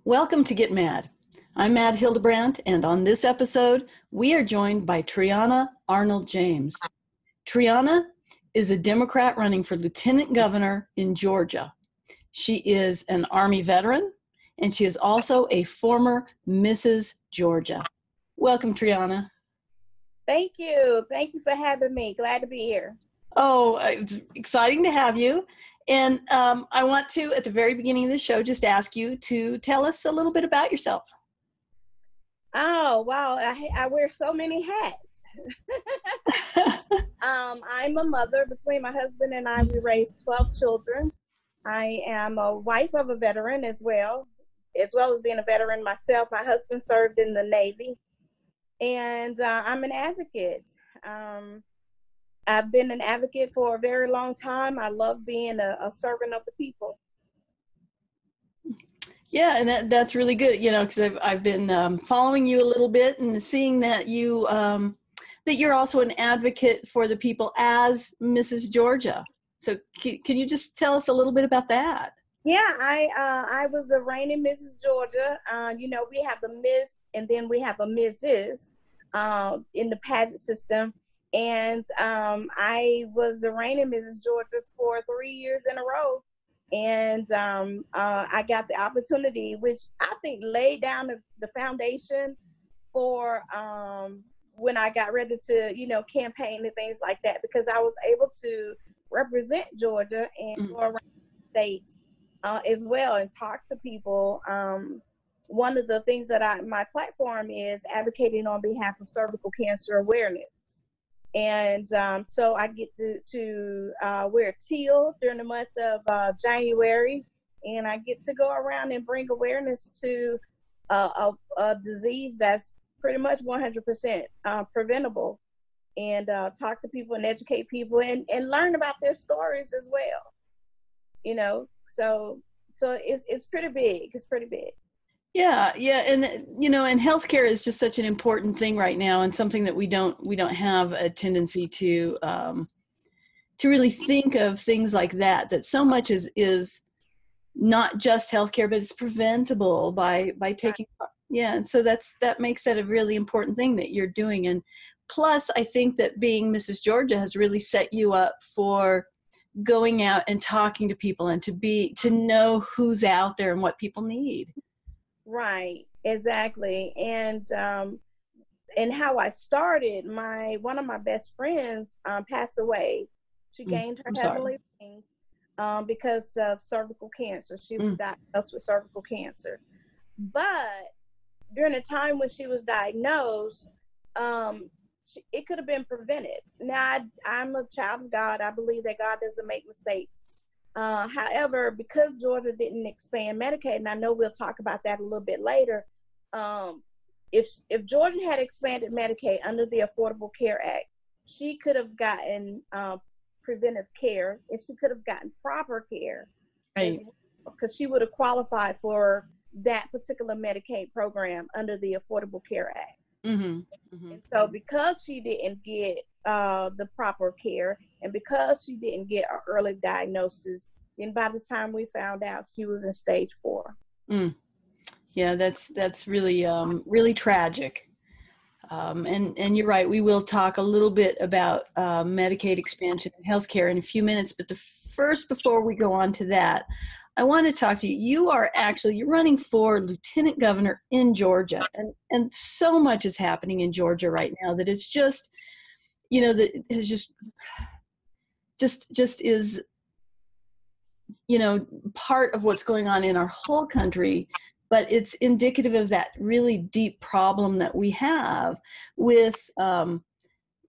Welcome to Get Mad. I'm Mad Hildebrandt, and on this episode, we are joined by Triana Arnold James. Triana is a Democrat running for lieutenant governor in Georgia. She is an Army veteran, and she is also a former Mrs. Georgia. Welcome, Triana. Thank you. Thank you for having me. Glad to be here. Oh, it's exciting to have you. And I want to, at the very beginning of the show, just ask you to tell us a little bit about yourself. Oh, wow. I wear so many hats. I'm a mother. Between my husband and I, we raised 12 children. I am a wife of a veteran as well as being a veteran myself. My husband served in the Navy. And I'm an advocate. I've been an advocate for a very long time. I love being a servant of the people. Yeah, and that's really good, because I've been following you a little bit and seeing that you're also an advocate for the people as Mrs. Georgia. So can you just tell us a little bit about that? Yeah, I was the reigning Mrs. Georgia. We have the Miss and then we have a Mrs. In the pageant system. And I was the reigning Mrs. Georgia for 3 years in a row. And I got the opportunity, which I think laid down the foundation for when I got ready to, campaign and things like that, because I was able to represent Georgia and go around the state as well and talk to people. One of the things that my platform is advocating on behalf of cervical cancer awareness. And so I get to wear teal during the month of January, and I get to go around and bring awareness to a disease that's pretty much 100% preventable, and talk to people and educate people and learn about their stories as well. So it's pretty big. It's pretty big. Yeah, and and healthcare is just such an important thing right now, and something that we don't have a tendency to really think of things like that. That so much is not just healthcare, but it's preventable by taking part. Yeah, and so that makes that a really important thing that you're doing. And plus, I think that being Mrs. Georgia has really set you up for going out and talking to people and to know who's out there and what people need. Right, exactly. And how I started, one of my best friends passed away. She gained her heavenly wings because of cervical cancer. She was diagnosed with cervical cancer. But during the time when she was diagnosed, it could have been prevented. Now, I'm a child of God. I believe that God doesn't make mistakes. However, because Georgia didn't expand Medicaid, and I know we'll talk about that a little bit later, if Georgia had expanded Medicaid under the Affordable Care Act, she could have gotten preventive care, and she could have gotten proper care, right? Because she would have qualified for that particular Medicaid program under the Affordable Care Act. And so because she didn't get the proper care, and because she didn't get an early diagnosis, then by the time we found out, she was in stage 4. Yeah, that's really really tragic. And you're right. We will talk a little bit about Medicaid expansion and healthcare in a few minutes. But before we go on to that, I want to talk to you. You're running for lieutenant governor in Georgia, and so much is happening in Georgia right now that it's just, that is just is, part of what's going on in our whole country. But it's indicative of that really deep problem that we have with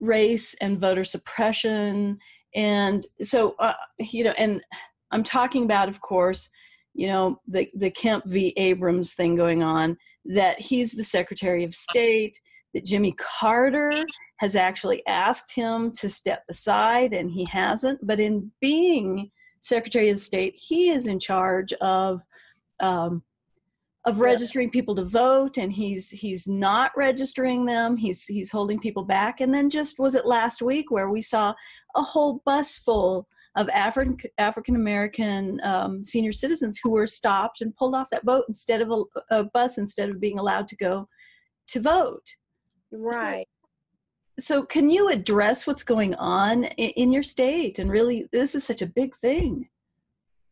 race and voter suppression. And so, and I'm talking about, of course, the Kemp v. Abrams thing going on, that he's the Secretary of State, that Jimmy Carter has actually asked him to step aside, and he hasn't. But in being Secretary of State, he is in charge of registering people to vote, and he's not registering them. He's holding people back. And then just was it last week where we saw a whole bus full of African American senior citizens who were stopped and pulled off that boat instead of a bus, instead of being allowed to go to vote. Right. So can you address what's going on in your state? And really, this is such a big thing.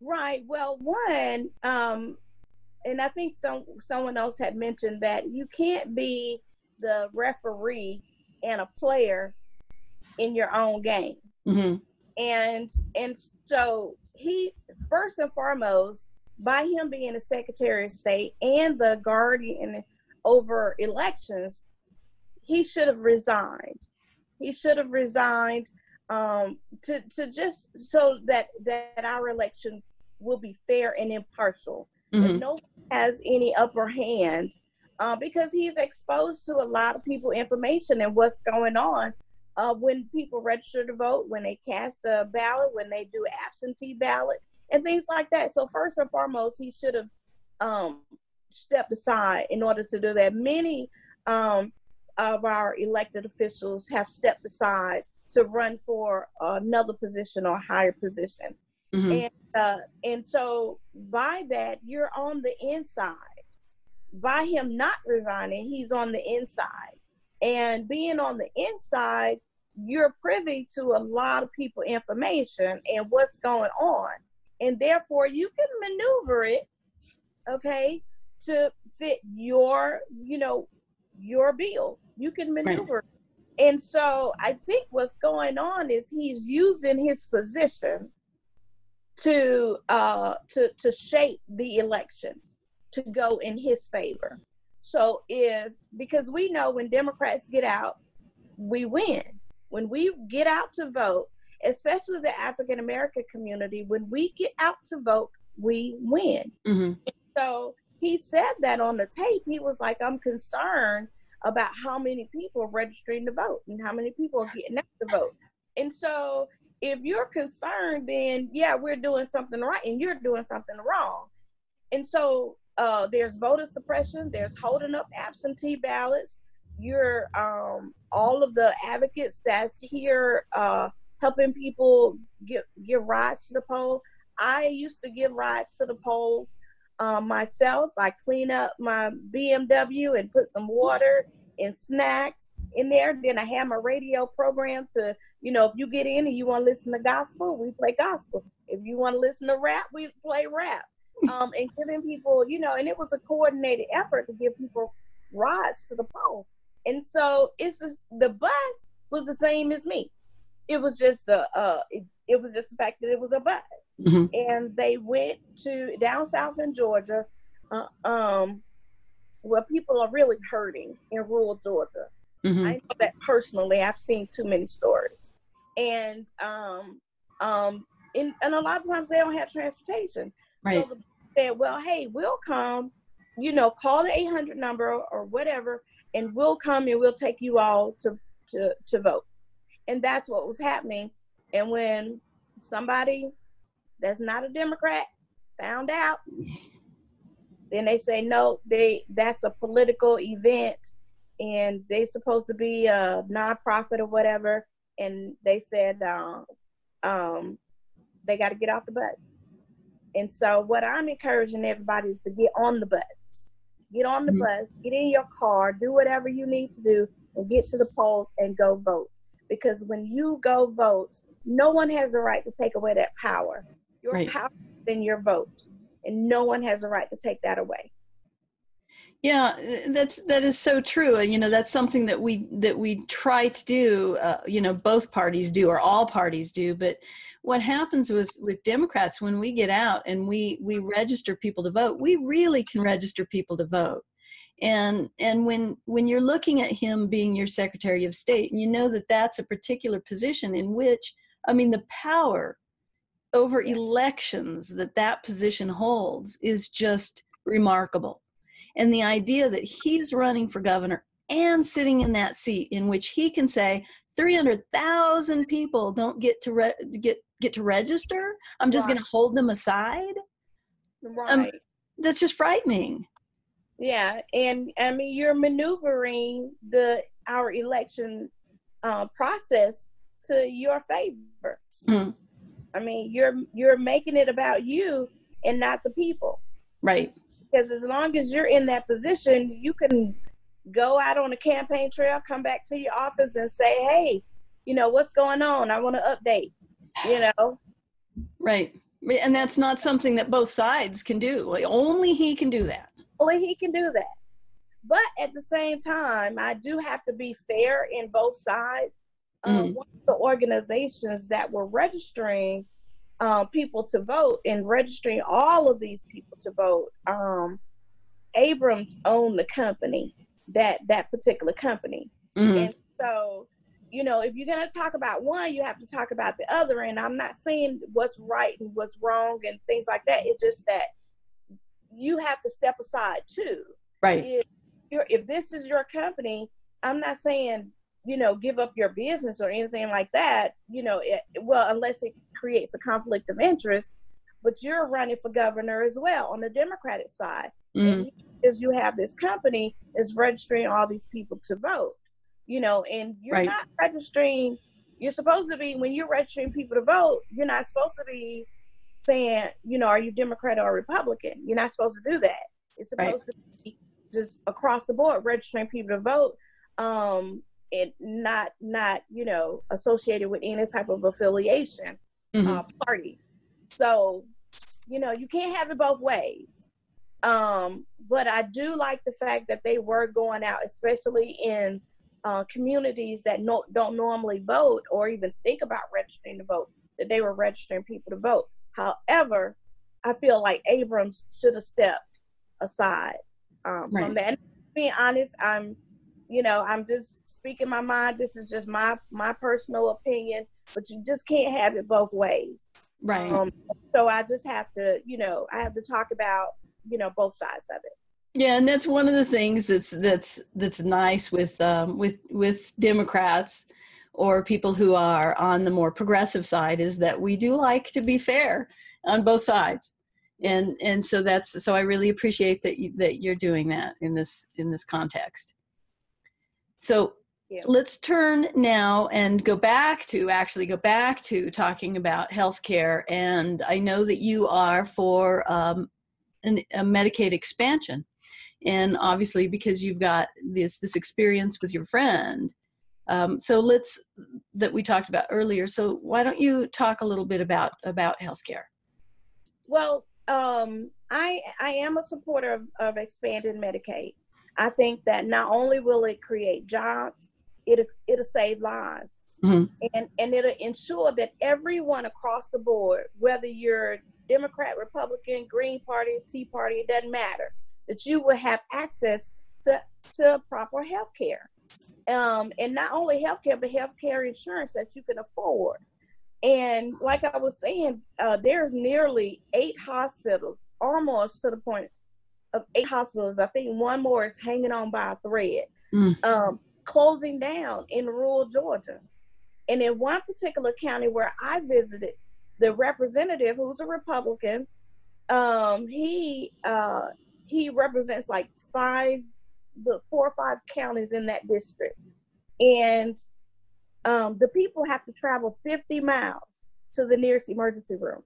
Right. Well, one, and I think someone else had mentioned that you can't be the referee and a player in your own game. Mm-hmm. And so he, first and foremost, by him being the Secretary of State and the guardian over elections, he should have resigned. He should have resigned to just so that our election will be fair and impartial. Mm-hmm. That no one has any upper hand, because he's exposed to a lot of people information and what's going on when people register to vote, when they cast a ballot, when they do absentee ballot, and things like that. So first and foremost, he should have stepped aside in order to do that. Many of our elected officials have stepped aside to run for another position or higher position. Mm-hmm. And so by that, you're on the inside. By him not resigning, he's on the inside. And being on the inside, you're privy to a lot of people information and what's going on. And therefore you can maneuver it, okay, to fit your bill. You can maneuver. Right. And so I think what's going on is he's using his position to shape the election to go in his favor. So because we know when Democrats get out, we win. When we get out to vote, especially the African American community, when we get out to vote, we win. Mm-hmm. So he said that on the tape. He was like, I'm concerned about how many people are registering to vote and how many people are getting out to vote. And so if you're concerned, then yeah, we're doing something right and you're doing something wrong. And so there's voter suppression, there's holding up absentee ballots. You're all of the advocates that's here helping people give rides to the poll. I used to give rides to the polls myself. I clean up my BMW and put some water and snacks in there. Then I have my radio program to, if you get in and you want to listen to gospel, we play gospel. If you want to listen to rap, we play rap. And giving people, and it was a coordinated effort to give people rides to the poll. And so it's just, the bus was the same as me. It was just the fact that it was a bus. Mm-hmm. And they went to down south in Georgia, where people are really hurting in rural Georgia. Mm-hmm. I know that personally. I've seen too many stories. And and a lot of times they don't have transportation. Right. So they said, well, hey, we'll come, call the 800 number or whatever, and we'll come and we'll take you all to vote. And that's what was happening. And when somebody that's not a Democrat found out, then they say, no, that's a political event and they're supposed to be a nonprofit or whatever. And they said they got to get off the bus. And so what I'm encouraging everybody is to get on the bus. Get on the bus, get in your car, do whatever you need to do, and get to the polls and go vote. Because when you go vote, no one has the right to take away that power. Your right. power is in your vote, and no one has the right to take that away. Yeah, that is so true. And, that's something that we try to do, both parties do, or all parties do. But what happens with Democrats, when we get out and we register people to vote, we really can register people to vote. And when you're looking at him being your Secretary of State, and that's a particular position in which, the power over elections that position holds is just remarkable. And the idea that he's running for governor and sitting in that seat in which he can say 300,000 people don't get to get to register, I'm just right. going to hold them aside. Right. That's just frightening. Yeah, and you're maneuvering our election process to your favor. Mm-hmm. I mean, you're making it about you and not the people. Right. Because as long as you're in that position, you can go out on a campaign trail, come back to your office and say, hey, what's going on? I want to update, Right. And that's not something that both sides can do. Only he can do that. Only he can do that. But at the same time, I do have to be fair in both sides. One of the organizations that were registering people to vote and registering all of these people to vote, Abrams owned the company, that particular company. And so, if you're going to talk about one, you have to talk about the other. And I'm not saying what's right and what's wrong and things like that. It's just that you have to step aside too. Right. If this is your company, I'm not saying, give up your business or anything like that, unless it creates a conflict of interest, but you're running for governor as well on the Democratic side. And because you have this company is registering all these people to vote, and you're not registering, you're supposed to be, when you're registering people to vote, you're not supposed to be saying, are you Democrat or Republican? You're not supposed to do that. It's supposed to be just across the board registering people to vote, and not associated with any type of affiliation party. So you can't have it both ways. But I do like the fact that they were going out, especially in communities that don't normally vote or even think about registering to vote, that they were registering people to vote. However, I feel like Abrams should have stepped aside from that. And to be honest, I'm just speaking my mind. This is just my personal opinion, but you just can't have it both ways. Right. So I just have to, I have to talk about, both sides of it. Yeah, and that's one of the things that's nice with Democrats or people who are on the more progressive side, is that we do like to be fair on both sides. And so I really appreciate that you're doing that in this context. So let's turn now and go back to talking about healthcare. And I know that you are for a Medicaid expansion, and obviously because you've got this experience with your friend. That we talked about earlier. So why don't you talk a little bit about healthcare? Well, I am a supporter of expanded Medicaid. I think that not only will it create jobs, it'll save lives, and it'll ensure that everyone across the board, whether you're Democrat, Republican, Green Party, Tea Party, it doesn't matter, that you will have access to proper health care. And not only healthcare, but healthcare insurance that you can afford. And like I was saying, there's nearly 8 hospitals, almost to the point of 8 hospitals. I think one more is hanging on by a thread, closing down in rural Georgia. And in one particular county where I visited, the representative, who's a Republican, he represents like 4 or 5 counties in that district. And the people have to travel 50 miles to the nearest emergency room.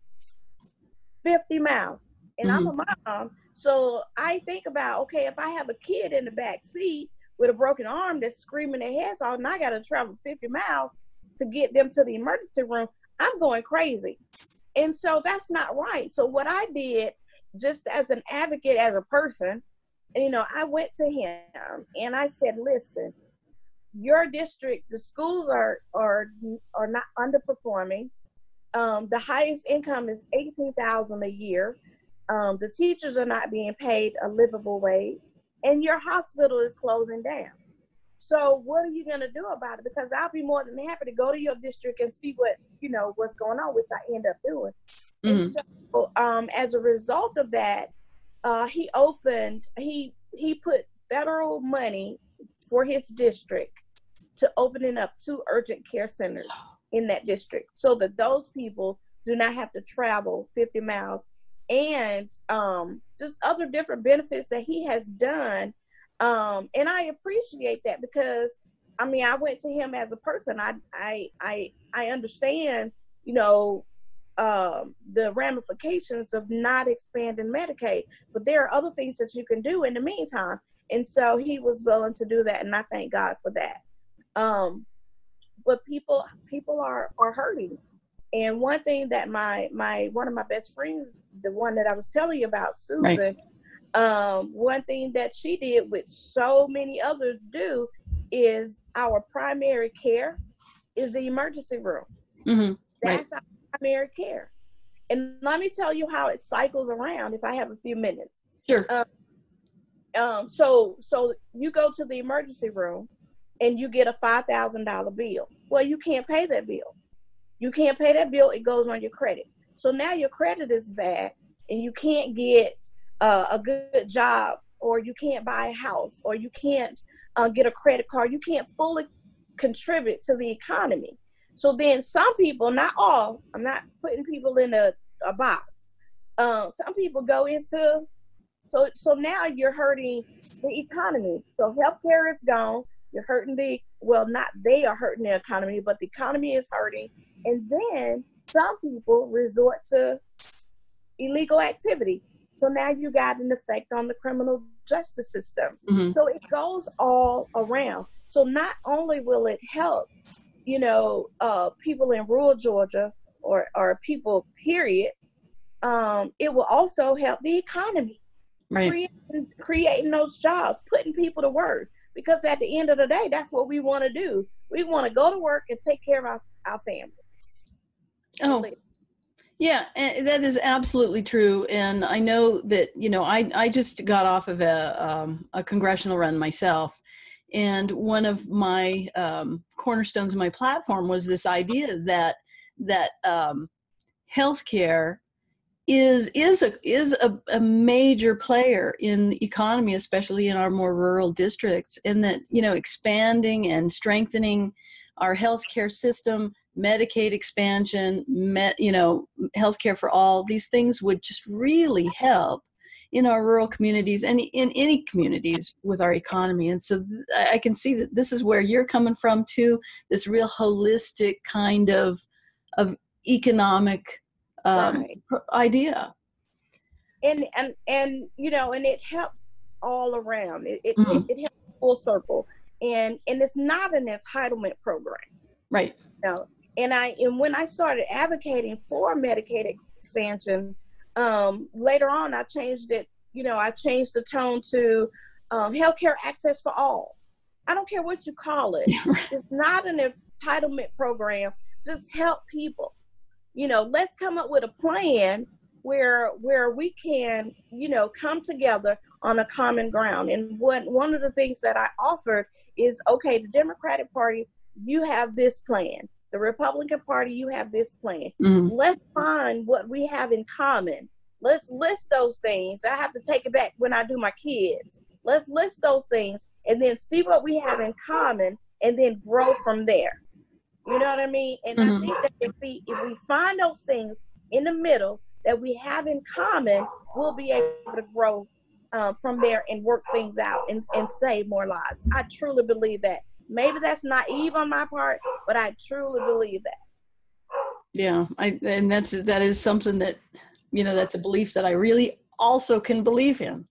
50 miles. And I'm a mom, so I think about, okay, if I have a kid in the back seat with a broken arm that's screaming their heads off, and I got to travel 50 miles to get them to the emergency room, I'm going crazy. And so that's not right. So what I did, just as an advocate, as a person, and, I went to him and I said, listen, your district, the schools are not underperforming. The highest income is $18,000 a year. The teachers are not being paid a livable wage, and your hospital is closing down. So what are you going to do about it? Because I'll be more than happy to go to your district and see what's going on, which I end up doing. And so as a result of that, he put federal money for his district to opening up 2 urgent care centers in that district, so that those people do not have to travel 50 miles, and just other different benefits that he has done. And I appreciate that, because I mean, I went to him as a person. I understand, the ramifications of not expanding Medicaid, but there are other things that you can do in the meantime. And so he was willing to do that, and I thank God for that. But people are hurting. And one thing that my one of my best friends, the one that I was telling you about, Susan, right. One thing that she did, which so many others do, is our primary care is the emergency room. Mm-hmm. That's right. Our primary care. And let me tell you how it cycles around if I have a few minutes. Sure. So you go to the emergency room and you get a $5,000 bill. Well, you can't pay that bill. You can't pay that bill. It goes on your credit. So now your credit is bad and you can't get a good job, or you can't buy a house, or you can't get a credit card. You can't fully contribute to the economy. So then some people, not all, I'm not putting people in a box. Some people go into, so now you're hurting the economy. So healthcare is gone. You're hurting not they are hurting the economy, but the economy is hurting. And then some people resort to illegal activity. So now you got an effect on the criminal justice system. Mm-hmm. So it goes all around. So not only will it help, people in rural Georgia or people, period, it will also help the economy. Right. Creating those jobs, putting people to work. Because at the end of the day, that's what we want to do. We want to go to work and take care of our families. Oh, yeah, and that is absolutely true. And I know that, I just got off of a congressional run myself. And one of my cornerstones of my platform was this idea that healthcare is a major player in the economy, especially in our more rural districts, and that, expanding and strengthening our healthcare system, Medicaid expansion, healthcare for all, these things would just really help in our rural communities and in any communities with our economy. And so I can see that this is where you're coming from too, this real holistic kind of economic right. idea. And it helps all around. It helps full circle. And it's not an entitlement program. Right. And when I started advocating for Medicaid expansion, later on I changed it. I changed the tone to healthcare access for all. I don't care what you call it. It's not an entitlement program. Just help people. Let's come up with a plan where we can, come together on a common ground. And one of the things that I offered is, okay, the Democratic Party, you have this plan. The Republican Party, you have this plan. Mm-hmm. Let's find what we have in common. Let's list those things. I have to take it back when I do my kids. Let's list those things and then see what we have in common and then grow from there. You know what I mean? And mm-hmm. I think that if we find those things in the middle that we have in common, we'll be able to grow from there and work things out and save more lives. I truly believe that. Maybe that's naive on my part, but I truly believe that. Yeah, and that is something that, that's a belief that I really also can believe in.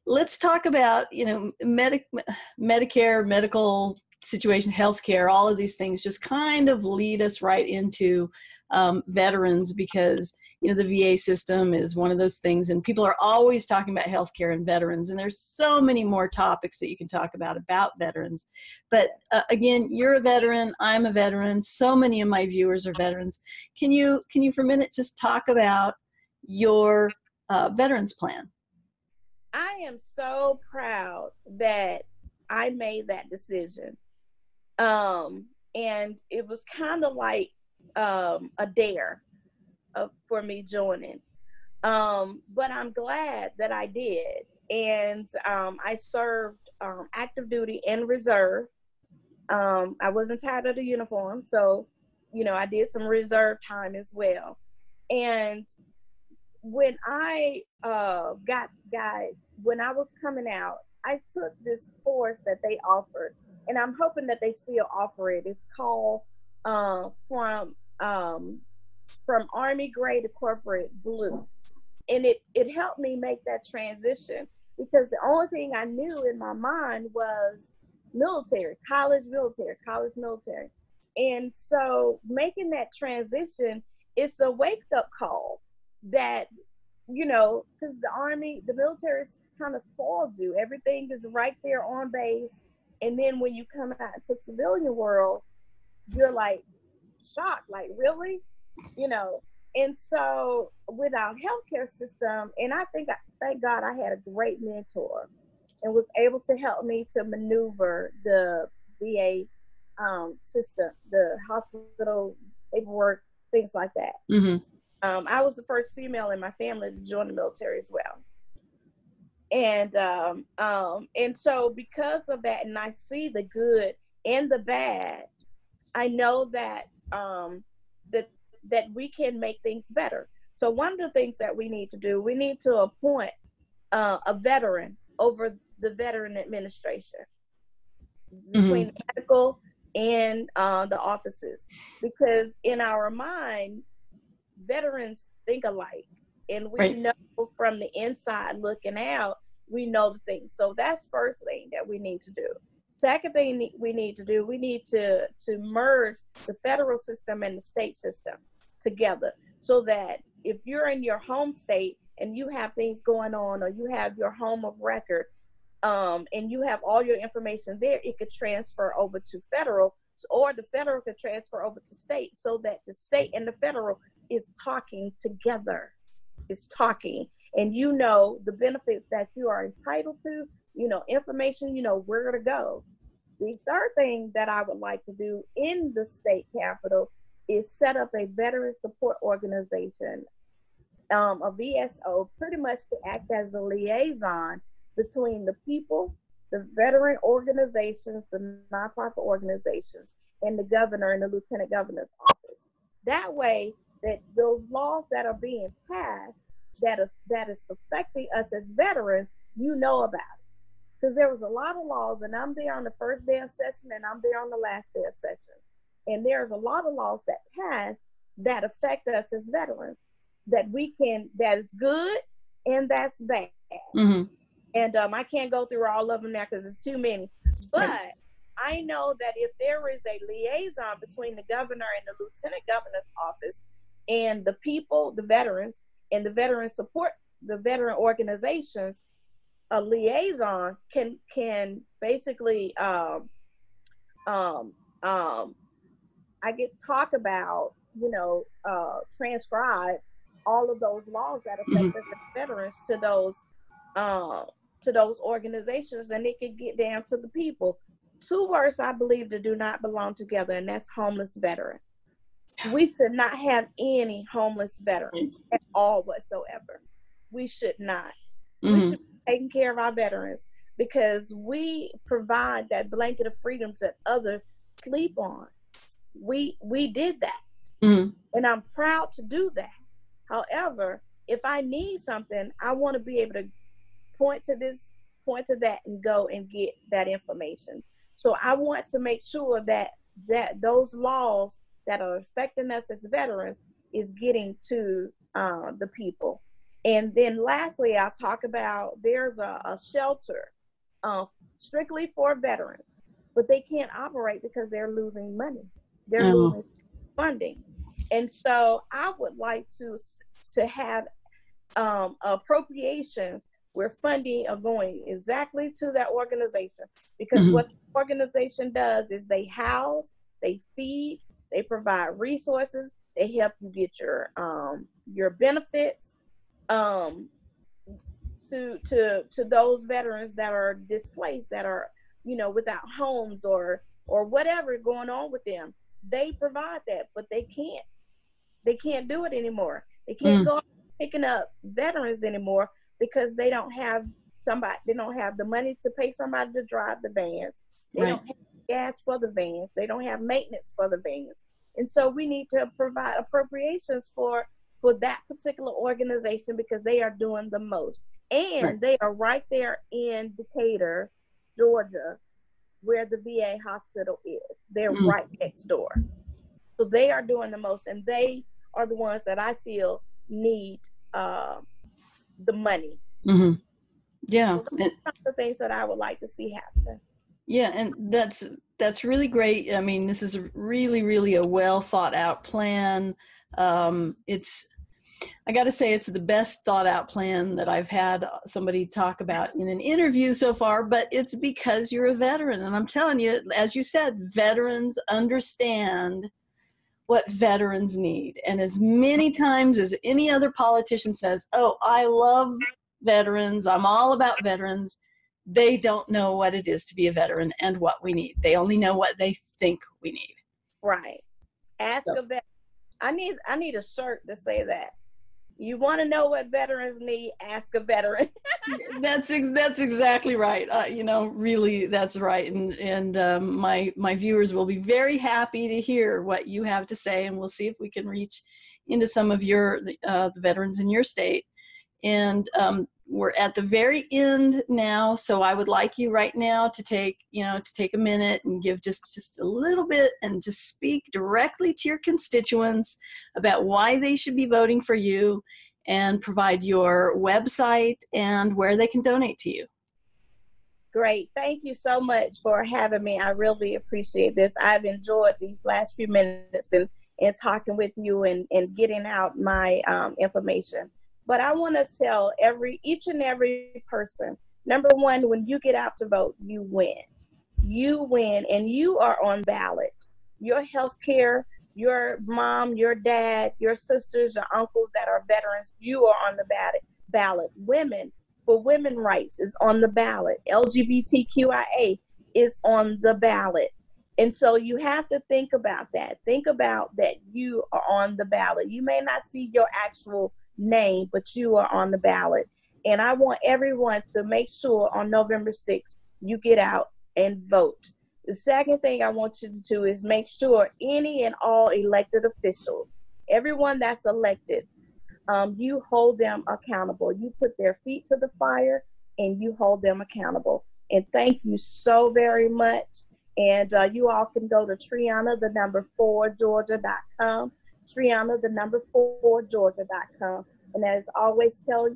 Let's talk about, Medicare, medical situation, healthcare, all of these things just kind of lead us right into veterans, because the VA system is one of those things, and people are always talking about healthcare and veterans, and there's so many more topics that you can talk about veterans. But again, you're a veteran, I'm a veteran, so many of my viewers are veterans. Can you for a minute just talk about your veterans plan? I am so proud that I made that decision. And it was kind of like a dare for me joining. But I'm glad that I did. And I served active duty and reserve. I wasn't tired of the uniform. So, I did some reserve time as well. And when I when I was coming out, I took this course that they offered, and I'm hoping that they still offer it. It's called from from Army gray to corporate blue. And it helped me make that transition, because the only thing I knew in my mind was military, college military. And so making that transition, it's a wake up call that, you know, because the Army, the military kind of spoils you. Everything is right there on base. And then when you come out into civilian world, you're like shocked, like, really? You know? And so with our healthcare system, and thank God I had a great mentor and was able to help me to maneuver the VA system, the hospital paperwork, things like that. Mm-hmm. I was the first female in my family to join the military as well. And so because of that, and I see the good and the bad, I know that that we can make things better. So one of the things that we need to do, we need to appoint a veteran over the veteran administration between the medical and the offices, because in our mind, veterans think alike, and we know from the inside looking out, we know the things. So that's first thing that we need to do. Second thing we need to do, we need to merge the federal system and the state system together, so that if you're in your home state and you have things going on, or you have your home of record, and you have all your information there, it could transfer over to federal, or the federal could transfer over to state, so that the state and the federal is talking together, and you know the benefits that you are entitled to, you know, information, you know where to go. The third thing that I would like to do in the state capitol is set up a veteran support organization, a VSO, pretty much to act as a liaison between the people, the veteran organizations, the nonprofit organizations, and the governor and the lieutenant governor's office. That way, that those laws that are being passed that is affecting us as veterans, you know about it. Because there was a lot of laws, and I'm there on the first day of session, and I'm there on the last day of session. And there's a lot of laws that pass that affect us as veterans, that is good and that's bad. Mm-hmm. And I can't go through all of them now because it's too many. But I know that if there is a liaison between the governor and the lieutenant governor's office and the people, the veterans, and the veteran support, the veteran organizations, a liaison can basically I get talk about, you know, transcribe all of those laws that affect us as veterans to those organizations, and it can get down to the people. Two words I believe that do not belong together, and that's homeless veteran. We should not have any homeless veterans at all whatsoever. We should not. We should be taking care of our veterans, because we provide that blanket of freedoms that others sleep on. We did that, and I'm proud to do that. However, if I need something, I want to be able to point to this, point to that, and go and get that information. So I want to make sure that those laws that are affecting us as veterans is getting to the people. And then lastly, I'll talk about there's a shelter strictly for veterans, but they can't operate because they're losing money. They're losing funding. And so I would like to have appropriations where funding are going exactly to that organization, because what the organization does is they house, they feed, they provide resources, they help you get your benefits to those veterans that are displaced, that are, you know, without homes or whatever going on with them. They provide that, but they can't do it anymore. They can't go picking up veterans anymore because they don't have the money to pay somebody to drive the vans. They don't have gas for the vans. They don't have maintenance for the vans. And so we need to provide appropriations for that particular organization, because they are doing the most. And they are right there in Decatur, Georgia, where the VA hospital is. They're right next door. So they are doing the most, and they are the ones that I feel need the money. Mm-hmm. Yeah. So those are the things that I would like to see happen. Yeah, and that's really great. I mean, this is really, really a well thought out plan. I got to say, it's the best thought out plan that I've had somebody talk about in an interview so far, but it's because you're a veteran. And I'm telling you, as you said, veterans understand what veterans need. And as many times as any other politician says, oh, I love veterans, I'm all about veterans, they don't know what it is to be a veteran and what we need. They only know what they think we need. Right. Ask a veteran. I need a shirt to say that. You want to know what veterans need? Ask a veteran. That's exactly right. Really, that's right. And my viewers will be very happy to hear what you have to say, and we'll see if we can reach into some of the veterans in your state. And we're at the very end now, so I would like you right now to take a minute and give just a little bit and to speak directly to your constituents about why they should be voting for you, and provide your website and where they can donate to you. Great. Thank you so much for having me. I really appreciate this. I've enjoyed these last few minutes and talking with you and getting out my information. But I want to tell each and every person, number one, when you get out to vote, you win. You win, and you are on ballot. Your health care, your mom, your dad, your sisters, your uncles that are veterans, you are on the ballot. Women, for women rights is on the ballot. LGBTQIA is on the ballot. And so you have to think about that. Think about that you are on the ballot. You may not see your actual name, but you are on the ballot. And I want everyone to make sure on November 6th, you get out and vote. The second thing I want you to do is make sure any and all elected officials, everyone that's elected, you hold them accountable. You put their feet to the fire and you hold them accountable. And thank you so very much. And you all can go to Triana4Georgia.com, Triana4Georgia.com. And as I always tell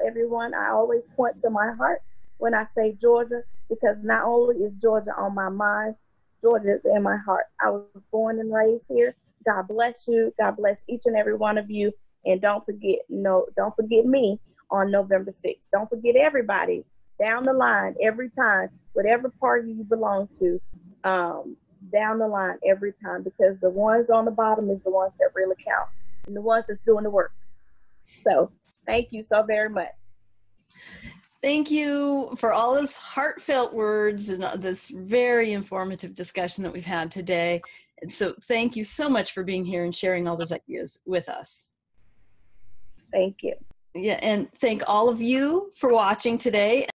everyone, I always point to my heart when I say Georgia, because not only is Georgia on my mind, Georgia is in my heart. I was born and raised here. God bless you. God bless each and every one of you. And don't forget me on November 6th. Don't forget everybody down the line, every time, whatever party you belong to, down the line every time, because the ones on the bottom is the ones that really count and the ones that's doing the work. So thank you so very much. Thank you for all those heartfelt words and this very informative discussion that we've had today. And so thank you so much for being here and sharing all those ideas with us. Thank you. Yeah, and thank all of you for watching today.